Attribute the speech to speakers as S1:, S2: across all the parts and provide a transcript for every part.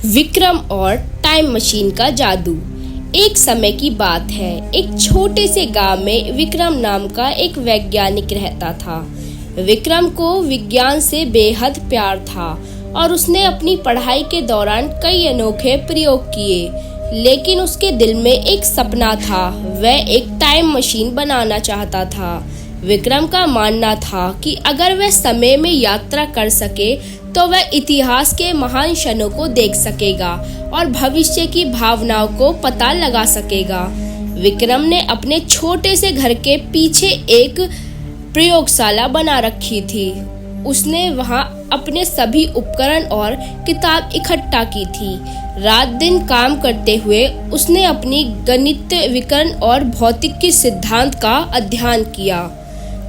S1: विक्रम और time machine का जादू। एक समय की बात है, एक छोटे से गांव में विक्रम नाम का एक वैज्ञानिक रहता था। विक्रम को विज्ञान से बेहद प्यार था और उसने अपनी पढ़ाई के दौरान कई अनोखे प्रयोग किए, लेकिन उसके दिल में एक सपना था। वह एक टाइम मशीन बनाना चाहता था। विक्रम का मानना था कि अगर वह समय में यात्रा कर सके तो वह इतिहास के महान क्षणों को देख सकेगा और भविष्य की भावनाओं को पता लगा सकेगा। विक्रम ने अपने छोटे से घर के पीछे एक प्रयोगशाला बना रखी थी। उसने वहां अपने सभी उपकरण और किताब इकट्ठा की थी। रात दिन काम करते हुए उसने अपनी गणित, विकर्ण और भौतिक के सिद्धांत का अध्ययन किया।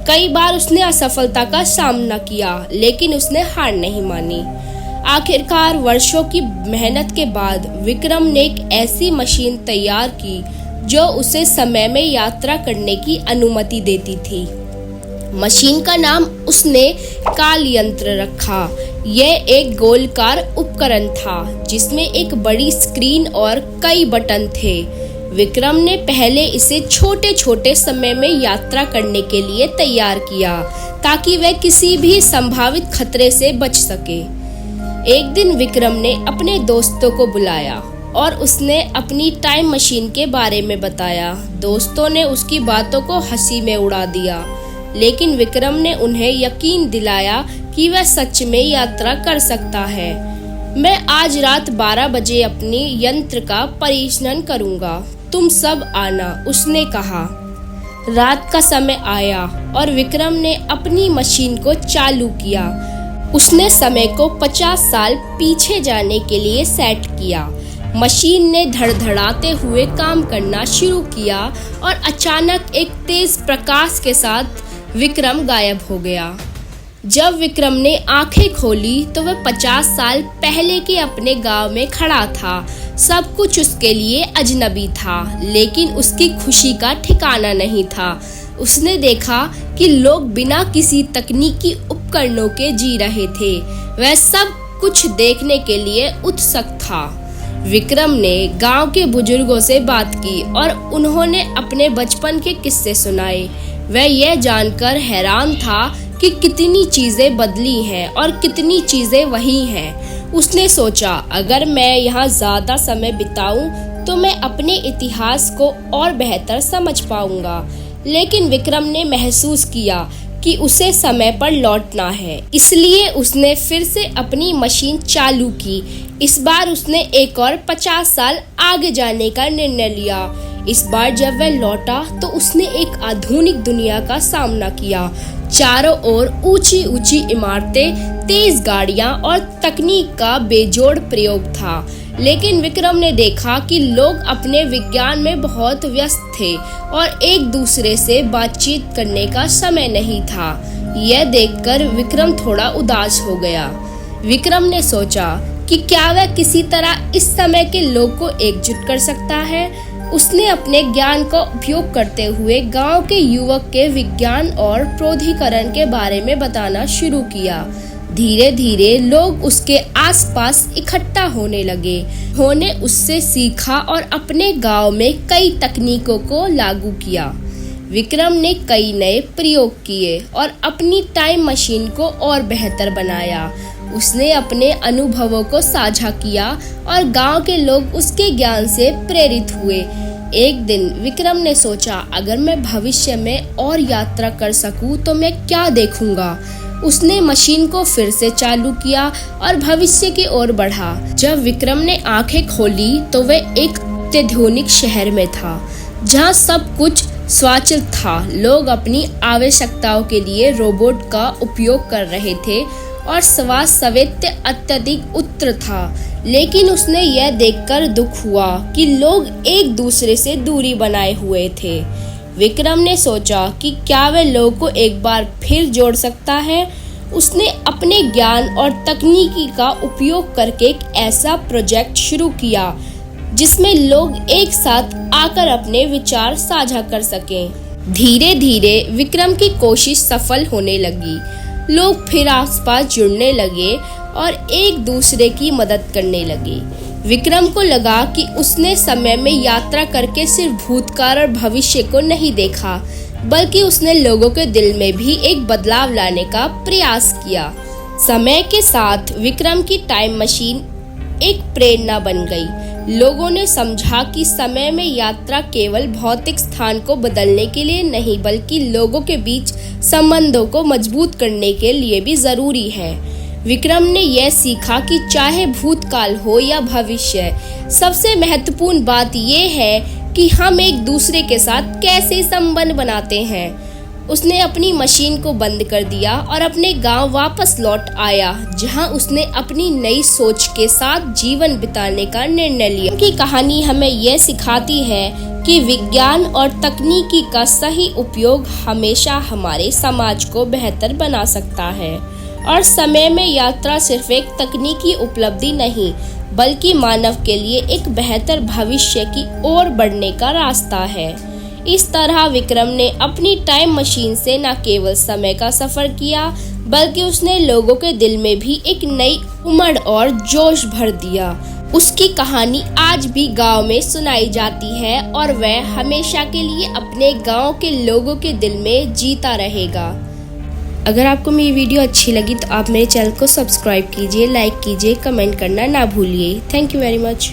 S1: कई बार उसने असफलता का सामना किया, लेकिन उसने हार नहीं मानी। आखिरकार वर्षों की मेहनत के बाद विक्रम ने एक ऐसी मशीन तैयार की जो उसे समय में यात्रा करने की अनुमति देती थी। मशीन का नाम उसने काल यंत्र रखा। यह एक गोलाकार उपकरण था जिसमें एक बड़ी स्क्रीन और कई बटन थे। विक्रम ने पहले इसे छोटे छोटे समय में यात्रा करने के लिए तैयार किया ताकि वह किसी भी संभावित खतरे से बच सके। एक दिन विक्रम ने अपने दोस्तों को बुलाया और उसने अपनी टाइम मशीन के बारे में बताया। दोस्तों ने उसकी बातों को हंसी में उड़ा दिया, लेकिन विक्रम ने उन्हें यकीन दिलाया कि वह सच में यात्रा कर सकता है। मैं आज रात 12 बजे अपनी यंत्र का परीक्षण करूंगा, तुम सब आना, उसने कहा। रात का समय आया और विक्रम ने अपनी मशीन को चालू किया। उसने समय को 50 साल पीछे जाने के लिए सेट किया। मशीन ने धड़धड़ाते हुए काम करना शुरू किया और अचानक एक तेज प्रकाश के साथ विक्रम गायब हो गया। जब विक्रम ने आंखें खोली तो वह 50 साल पहले के अपने गांव में खड़ा था। सब कुछ उसके लिए अजनबी था, लेकिन उसकी खुशी का ठिकाना नहीं था। उसने देखा कि लोग बिना किसी तकनीकी उपकरणों के जी रहे थे। वह सब कुछ देखने के लिए उत्सुक था। विक्रम ने गांव के बुजुर्गों से बात की और उन्होंने अपने बचपन के किस्से सुनाए। वह यह जानकर हैरान था कि कितनी चीजें बदली हैं और कितनी चीजें वही हैं। उसने सोचा, अगर मैं यहाँ ज्यादा समय बिताऊं तो मैं अपने इतिहास को और बेहतर समझ पाऊंगा। लेकिन विक्रम ने महसूस किया कि उसे समय पर लौटना है, इसलिए उसने फिर से अपनी मशीन चालू की। इस बार उसने एक और 50 साल आगे जाने का निर्णय लिया। इस बार जब वह लौटा तो उसने एक आधुनिक दुनिया का सामना किया। चारों ओर ऊंची ऊंची इमारतें, तेज गाड़ियां और तकनीक का बेजोड़ प्रयोग था। लेकिन विक्रम ने देखा कि लोग अपने विज्ञान में बहुत व्यस्त थे और एक दूसरे से बातचीत करने का समय नहीं था। यह देखकर विक्रम थोड़ा उदास हो गया। विक्रम ने सोचा कि क्या वह किसी तरह इस समय के लोग को एकजुट कर सकता है। उसने अपने ज्ञान का उपयोग करते हुए गांव के युवक के विज्ञान और प्रौद्योगिकरण के बारे में बताना शुरू किया। धीरे धीरे लोग उसके आसपास इकट्ठा होने लगे। उन्होंने उससे सीखा और अपने गांव में कई तकनीकों को लागू किया। विक्रम ने कई नए प्रयोग किए और अपनी टाइम मशीन को और बेहतर बनाया। उसने अपने अनुभवों को साझा किया और गांव के लोग उसके ज्ञान से प्रेरित हुए। एक दिन विक्रम ने सोचा, अगर मैं भविष्य में और यात्रा कर सकूं तो मैं क्या देखूंगा। उसने मशीन को फिर से चालू किया और भविष्य की ओर बढ़ा। जब विक्रम ने आंखें खोली तो वह एक अत्याधुनिक शहर में था, जहां सब कुछ स्वचालित था। लोग अपनी आवश्यकताओं के लिए रोबोट का उपयोग कर रहे थे और स्वास्थ्य अत्यधिक उच्च था। लेकिन उसने यह देखकर दुख हुआ कि लोग एक दूसरे से दूरी बनाए हुए थे। विक्रम ने सोचा कि क्या वह लोगों को एक बार फिर जोड़ सकता है। उसने अपने ज्ञान और तकनीकी का उपयोग करके एक ऐसा प्रोजेक्ट शुरू किया जिसमें लोग एक साथ आकर अपने विचार साझा कर सकें। धीरे धीरे विक्रम की कोशिश सफल होने लगी। लोग फिर आसपास जुड़ने लगे और एक दूसरे की मदद करने लगे। विक्रम को लगा कि उसने समय में यात्रा करके सिर्फ भूतकाल और भविष्य को नहीं देखा, बल्कि उसने लोगों के दिल में भी एक बदलाव लाने का प्रयास किया। समय के साथ विक्रम की टाइम मशीन एक प्रेरणा बन गई। लोगों ने समझा कि समय में यात्रा केवल भौतिक स्थान को बदलने के लिए नहीं, बल्कि लोगों के बीच संबंधों को मजबूत करने के लिए भी जरूरी है। विक्रम ने यह सीखा कि चाहे भूतकाल हो या भविष्य, सबसे महत्वपूर्ण बात यह है कि हम एक दूसरे के साथ कैसे संबंध बनाते हैं। उसने अपनी मशीन को बंद कर दिया और अपने गांव वापस लौट आया, जहां उसने अपनी नई सोच के साथ जीवन बिताने का निर्णय लिया। उनकी कहानी हमें यह सिखाती है कि विज्ञान और तकनीकी का सही उपयोग हमेशा हमारे समाज को बेहतर बना सकता है, और समय में यात्रा सिर्फ एक तकनीकी उपलब्धि नहीं, बल्कि मानव के लिए एक बेहतर भविष्य की ओर बढ़ने का रास्ता है। इस तरह विक्रम ने अपनी टाइम मशीन से न केवल समय का सफर किया, बल्कि उसने लोगों के दिल में भी एक नई उमंग और जोश भर दिया। उसकी कहानी आज भी गांव में सुनाई जाती है और वह हमेशा के लिए अपने गांव के लोगों के दिल में जीता रहेगा। अगर आपको मेरी वीडियो अच्छी लगी तो आप मेरे चैनल को सब्सक्राइब कीजिए, लाइक कीजिए, कमेंट करना ना भूलिए। Thank you very much.